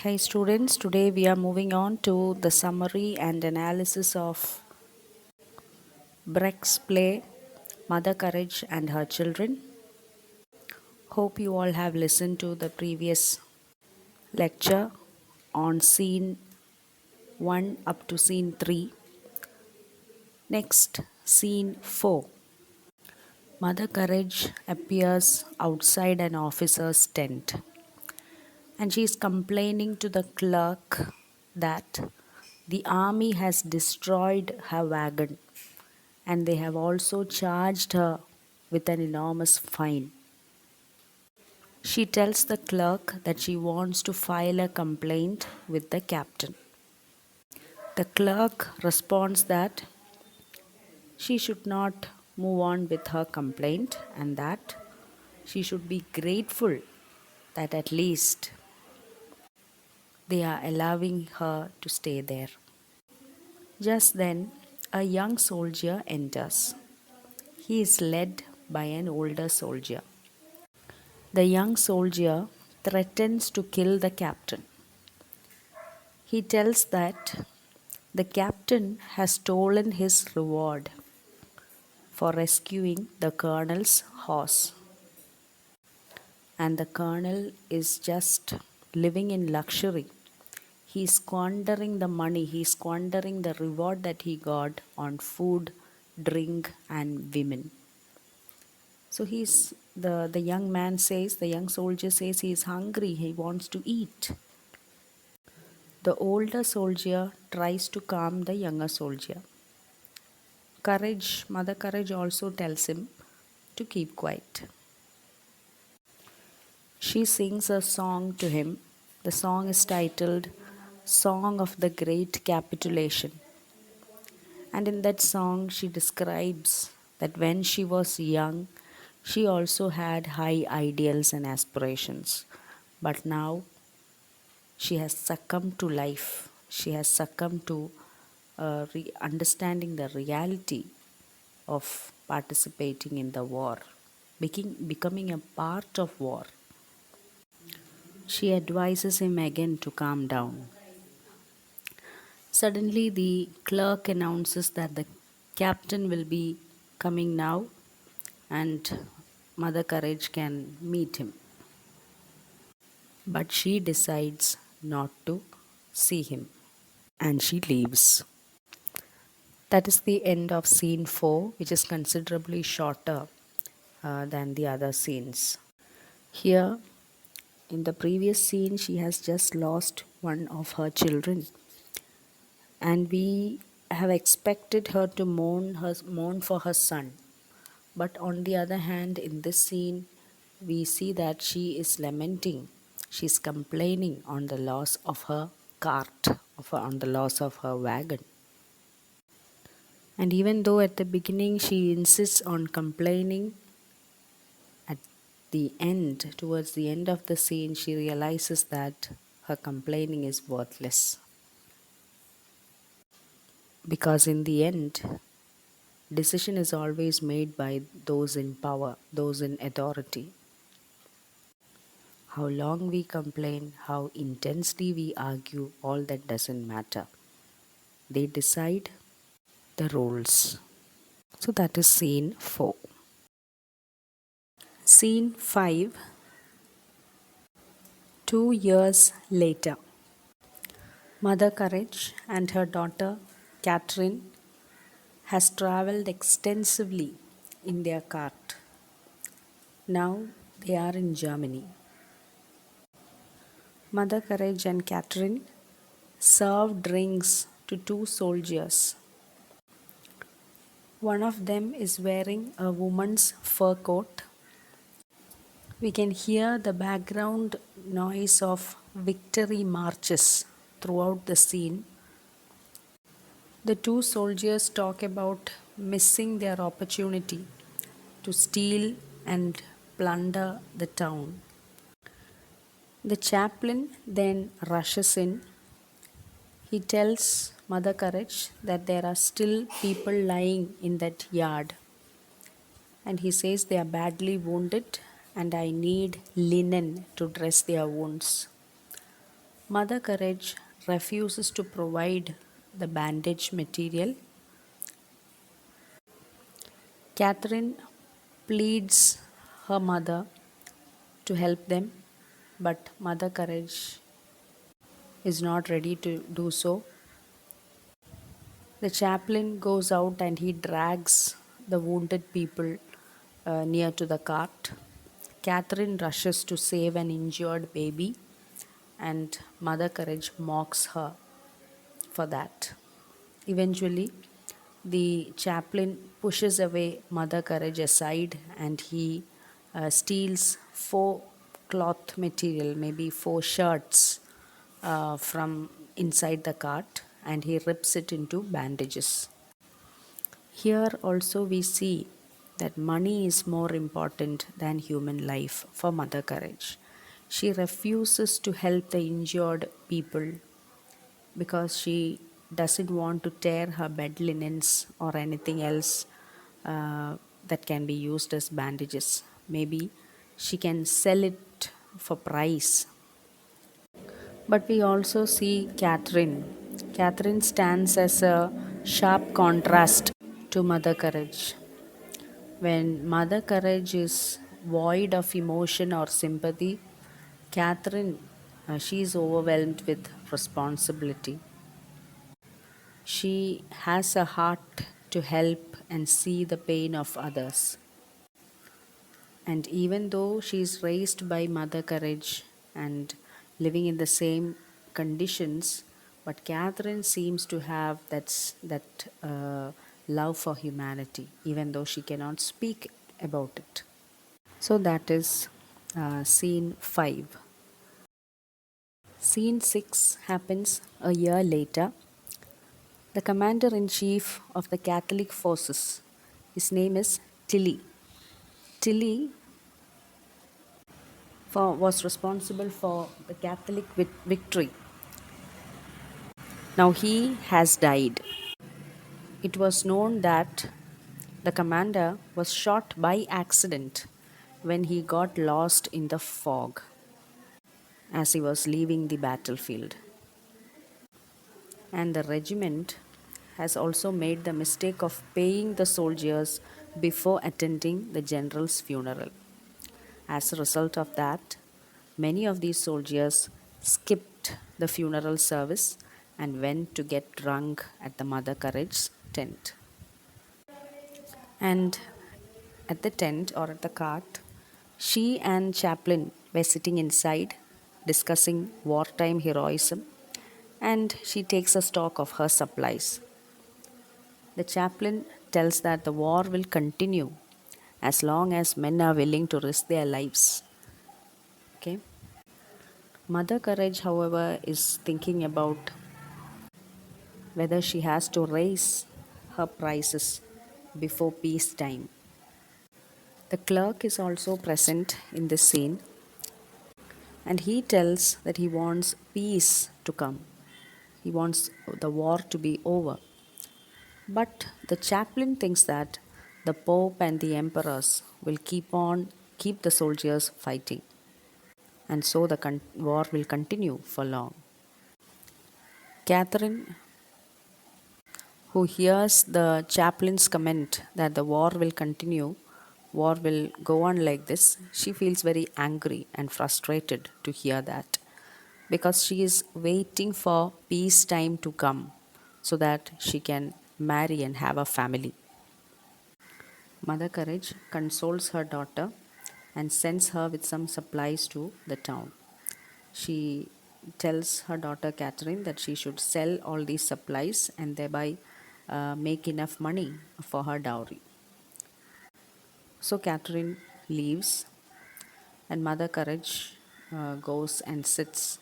Hey students, today we are moving on to the summary and analysis of Brecht's play Mother Courage and Her Children. Hope you all have listened to the previous lecture on scene 1 up to scene 3. Next, scene 4. Mother Courage appears outside an officer's tent and she is complaining to the clerk that the army has destroyed her wagon and they have also charged her with an enormous fine. She tells the clerk that she wants to file a complaint with the captain. The clerk responds that she should not move on with her complaint and that she should be grateful that at least they are allowing her to stay there. Just then, a young soldier enters. He is led by an older soldier. The young soldier threatens to kill the captain. He tells that the captain has stolen his reward for rescuing the colonel's horse, and the colonel is just living in luxury. He's squandering the money, he's squandering the reward that he got on food, drink, and women. So the young man says, the young soldier says he is hungry, he wants to eat. The older soldier tries to calm the younger soldier. Mother Courage also tells him to keep quiet. She sings a song to him. The song is titled Song of the Great Capitulation. And in that song, she describes that when she was young, she also had high ideals and aspirations. But now she has succumbed to life. She has succumbed to understanding the reality of participating in the war, becoming a part of war. She advises him again to calm down. Suddenly, the clerk announces that the captain will be coming now and Mother Courage can meet him. But she decides not to see him and she leaves. That is the end of scene 4, which is considerably shorter than the other scenes. Here, in the previous scene, she has just lost one of her children, and we have expected her to mourn for her son. But on the other hand, in this scene, we see that she is lamenting. She is complaining on the loss of her cart, on the loss of her wagon. And even though at the beginning she insists on complaining, at the end, towards the end of the scene, she realizes that her complaining is worthless. Because in the end, decision is always made by those in power, those in authority. How long we complain, how intensely we argue, all that doesn't matter. They decide the rules. So that is scene 4. Scene 5. 2 years later. Mother Courage and her daughter Catherine has travelled extensively in their cart. Now they are in Germany. Mother Courage and Catherine serve drinks to 2 soldiers. One of them is wearing a woman's fur coat. We can hear the background noise of victory marches throughout the scene. The 2 soldiers talk about missing their opportunity to steal and plunder the town. The chaplain then rushes in. He tells Mother Courage that there are still people lying in that yard. And he says they are badly wounded and I need linen to dress their wounds. Mother Courage refuses to provide the bandage material. Catherine pleads her mother to help them, but Mother Courage is not ready to do so. The chaplain goes out and he drags the wounded people near to the cart. Catherine rushes to save an injured baby, and Mother Courage mocks her for that. Eventually, the chaplain pushes away Mother Courage aside and he steals four cloth material, maybe four shirts from inside the cart, and he rips it into bandages. Here also we see that money is more important than human life for Mother Courage. She refuses to help the injured people because she doesn't want to tear her bed linens or anything else uh, that can be used as bandages. Maybe she can sell it for price. But we also see Catherine. Catherine stands as a sharp contrast to Mother Courage. When Mother Courage is void of emotion or sympathy, Catherine, she is overwhelmed with responsibility. She has a heart to help and see the pain of others. And even though she is raised by Mother Courage and living in the same conditions, but Catherine seems to have that love for humanity, even though she cannot speak about it. So that is scene 5. Scene 6 happens a year later. The commander in chief of the Catholic forces, his name is Tilly. Tilly was responsible for the Catholic victory. Now he has died. It was known that the commander was shot by accident when he got lost in the fog as he was leaving the battlefield. And the regiment has also made the mistake of paying the soldiers before attending the general's funeral. As a result of that, many of these soldiers skipped the funeral service and went to get drunk at the Mother Courage's tent. And at the tent or at the cart, she and Chaplain were sitting inside discussing wartime heroism, and she takes a stock of her supplies. The chaplain tells that the war will continue as long as men are willing to risk their lives. Okay. Mother Courage, however, is thinking about whether she has to raise her prices before peacetime. The clerk is also present in this scene and he tells that he wants peace to come. He wants the war to be over. But the chaplain thinks that the Pope and the emperors will keep the soldiers fighting, and so the war will continue for long. Catherine, who hears the chaplain's comment that the war will go on like this, she feels very angry and frustrated to hear that because she is waiting for peacetime to come so that she can marry and have a family. Mother Courage consoles her daughter and sends her with some supplies to the town. She tells her daughter Catherine that she should sell all these supplies and thereby make enough money for her dowry. So Catherine leaves, and Mother Courage goes and sits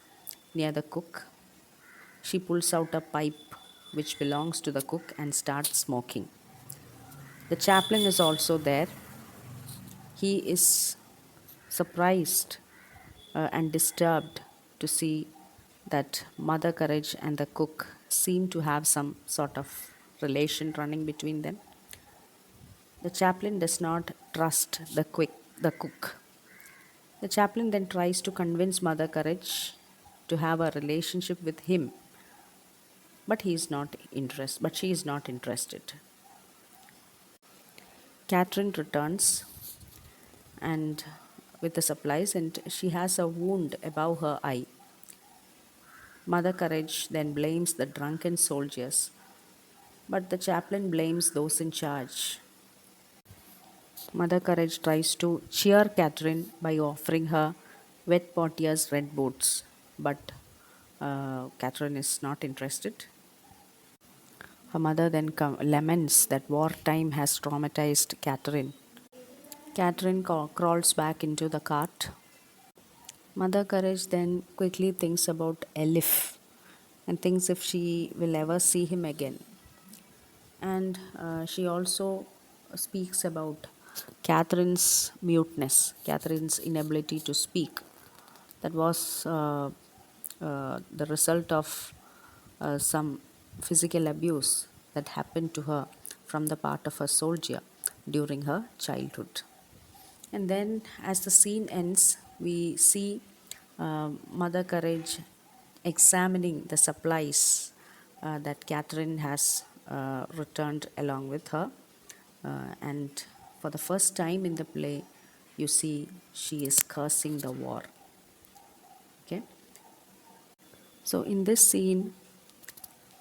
near the cook. She pulls out a pipe which belongs to the cook and starts smoking. The chaplain is also there. He is surprised and disturbed to see that Mother Courage and the cook seem to have some sort of relation running between them. The chaplain does not trust the cook. The chaplain then tries to convince Mother Courage to have a relationship with him, but she is not interested. Catherine returns and with the supplies, and she has a wound above her eye. Mother Courage then blames the drunken soldiers, but the chaplain blames those in charge. Mother Courage tries to cheer Catherine by offering her wet Portia's red boots, but Catherine is not interested. Her mother then laments that wartime has traumatized Catherine. Catherine crawls back into the cart. Mother Courage then quickly thinks about Elif and thinks if she will ever see him again. And she also speaks about Catherine's muteness, Catherine's inability to speak. That was the result of some physical abuse that happened to her from the part of a soldier during her childhood. And then, as the scene ends, we see Mother Courage examining the supplies that Catherine has returned along with her. And for the first time in the play, you see she is cursing the war. Okay? So, in this scene,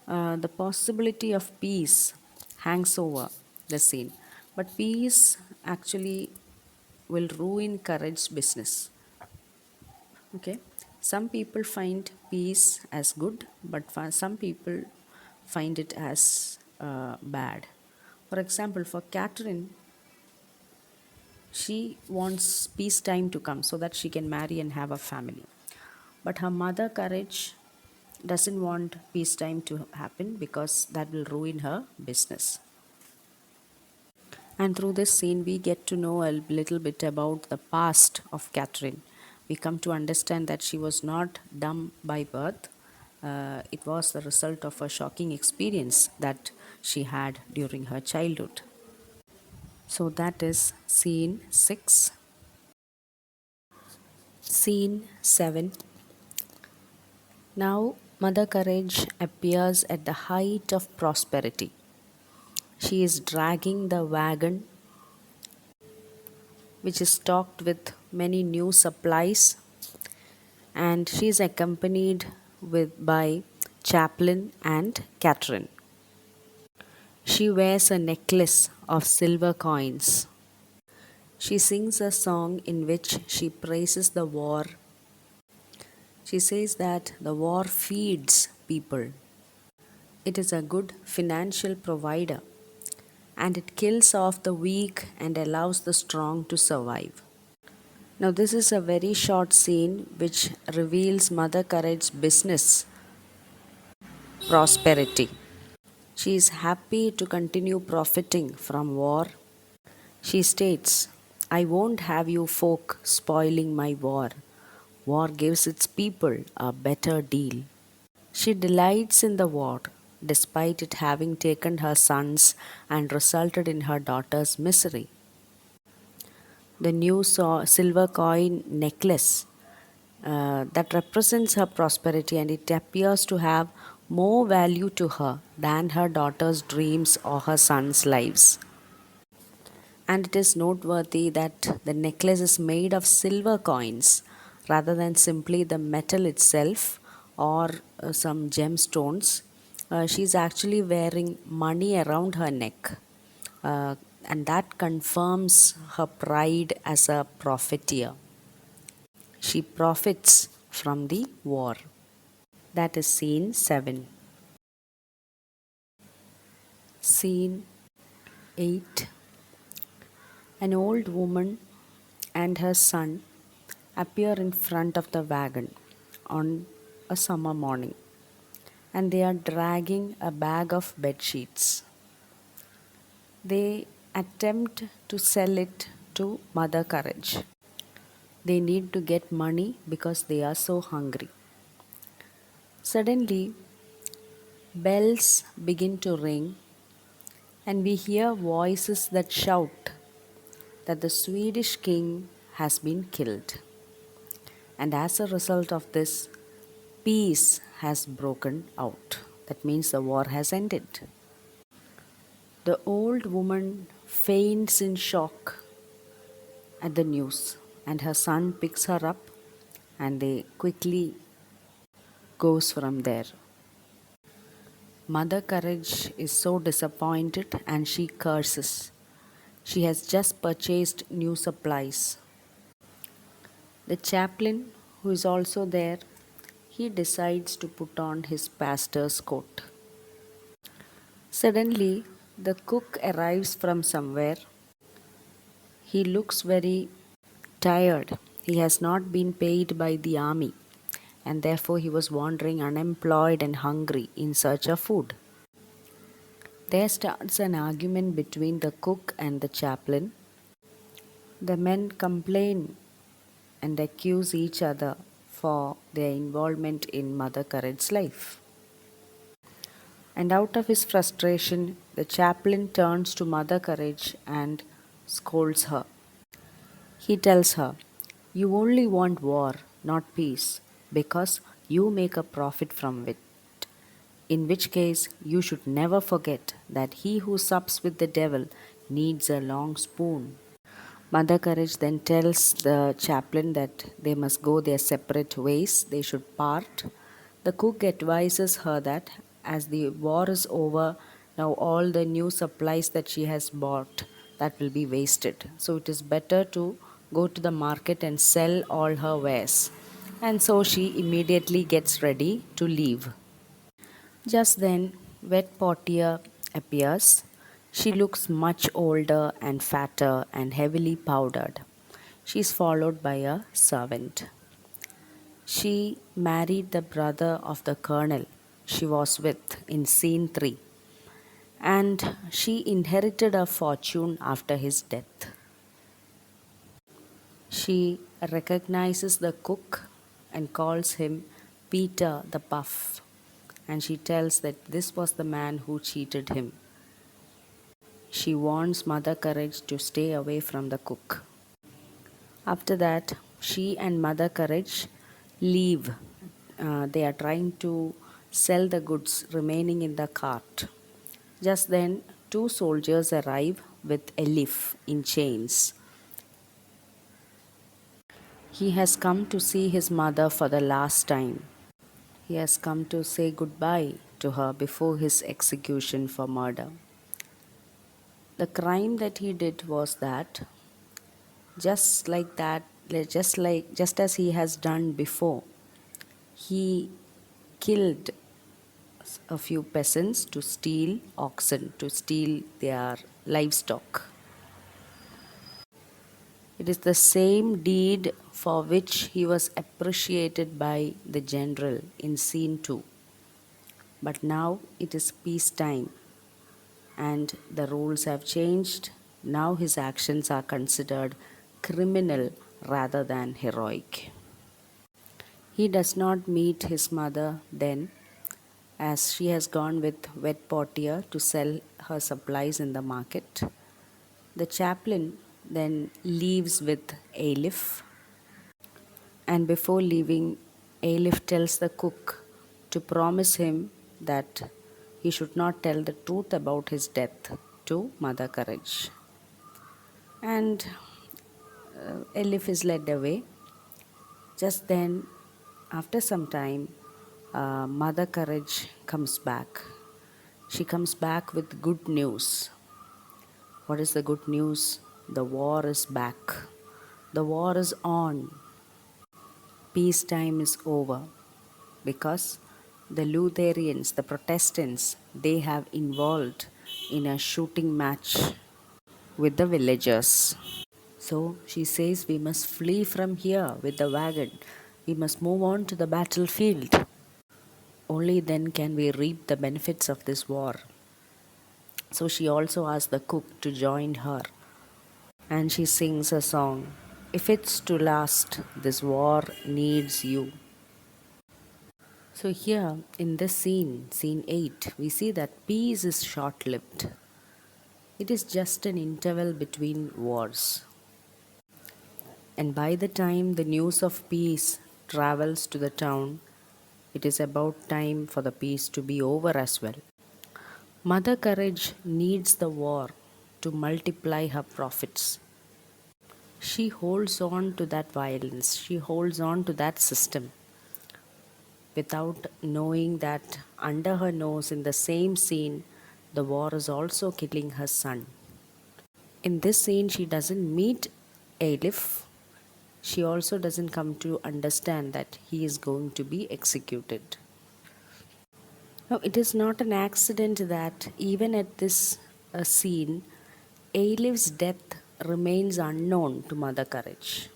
the possibility of peace hangs over the scene. But peace actually will ruin Courage's business. Okay, some people find peace as good, but some people find it as bad. For example, for Catherine, she wants peacetime to come so that she can marry and have a family. But her mother, Courage, doesn't want peacetime to happen because that will ruin her business. And through this scene, we get to know a little bit about the past of Catherine. We come to understand that she was not dumb by birth. It was the result of a shocking experience that she had during her childhood. So that is scene 6. Scene 7. Now, Mother Courage appears at the height of prosperity. She is dragging the wagon, which is stocked with many new supplies, and she is accompanied by Chaplain and Catherine. She wears a necklace of silver coins. She sings a song in which she praises the war. She says that the war feeds people. It is a good financial provider, and it kills off the weak and allows the strong to survive. Now, this is a very short scene which reveals Mother Courage's business prosperity. She is happy to continue profiting from war. She states, I won't have you folk spoiling my war. War gives its people a better deal. She delights in the war, despite it having taken her sons and resulted in her daughter's misery. The new silver coin necklace that represents her prosperity, and it appears to have more value to her than her daughter's dreams or her son's lives. And it is noteworthy that the necklace is made of silver coins rather than simply the metal itself or some gemstones. She's actually wearing money around her neck, uh, and that confirms her pride as a profiteer. She profits from the war. That is scene 7. Scene 8. An old woman and her son appear in front of the wagon on a summer morning, and they are dragging a bag of bed sheets. They attempt to sell it to Mother Courage. They need to get money because they are so hungry. Suddenly, bells begin to ring, and we hear voices that shout that the Swedish king has been killed. And as a result of this, peace has broken out. That means the war has ended. The old woman faints in shock at the news, and her son picks her up and they quickly goes from there. Mother Courage is so disappointed and she curses. She has just purchased new supplies. The chaplain, who is also there, he decides to put on his pastor's coat. Suddenly, the cook arrives from somewhere. He looks very tired. He has not been paid by the army, and therefore he was wandering unemployed and hungry in search of food. There starts an argument between the cook and the chaplain. The men complain and accuse each other for their involvement in Mother Courage's life. And out of his frustration, the chaplain turns to Mother Courage and scolds her. He tells her, "You only want war, not peace, because you make a profit from it. In which case, you should never forget that he who sups with the devil needs a long spoon." Mother Courage then tells the chaplain that they must go their separate ways, they should part. The cook advises her that as the war is over, now all the new supplies that she has bought, that will be wasted. So it is better to go to the market and sell all her wares. And so she immediately gets ready to leave. Just then, Wet Portia appears. She looks much older and fatter and heavily powdered. She is followed by a servant. She married the brother of the colonel she was with in scene 3, and she inherited a fortune after his death. She recognizes the cook and calls him Peter the Puff, and she tells that this was the man who cheated him. She warns Mother Courage to stay away from the cook. After that, she and Mother Courage leave. They are trying to sell the goods remaining in the cart. Just then, two soldiers arrive with Elif in chains. He has come to see his mother for the last time. He has come to say goodbye to her before his execution for murder. The crime that he did was that just like that, just as he has done before, he killed a few peasants to steal oxen, to steal their livestock. It is the same deed for which he was appreciated by the general in scene 2. But now it is peacetime and the rules have changed. Now his actions are considered criminal rather than heroic. He does not meet his mother then, as she has gone with Wet Portia to sell her supplies in the market. The chaplain then leaves with Elif, and before leaving, Elif tells the cook to promise him that he should not tell the truth about his death to Mother Courage. And Elif is led away. Just then, after some time, Mother Courage comes back. She comes back with good news. What is the good news? The war is back. The war is on. Peacetime is over because the Lutherans, the Protestants, they have involved in a shooting match with the villagers. So she says we must flee from here with the wagon. We must move on to the battlefield. Only then can we reap the benefits of this war. So she also asks the cook to join her. And she sings a song. If it's to last, this war needs you. So here in this scene, scene 8, we see that peace is short-lived. It is just an interval between wars. And by the time the news of peace travels to the town, It is about time for the peace to be over as well. Mother Courage needs the war to multiply her profits. She holds on to that violence, she holds on to that system without knowing that under her nose, in the same scene, the war is also killing her son. In this scene, she doesn't meet Alif. She also doesn't come to understand that he is going to be executed. Now, it is not an accident that even at this scene, Alif's death remains unknown to Mother Courage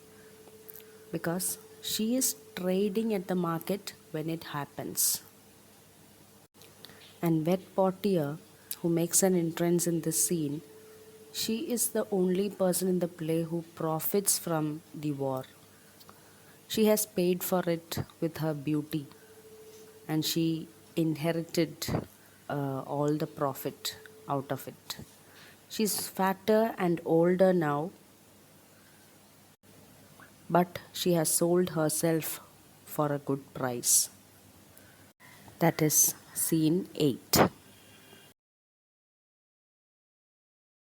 because she is trading at the market when it happens. And Wet Portier, who makes an entrance in this scene, she is the only person in the play who profits from the war. She has paid for it with her beauty and she inherited all the profit out of it. She's fatter and older now, but she has sold herself for a good price. That is scene 8.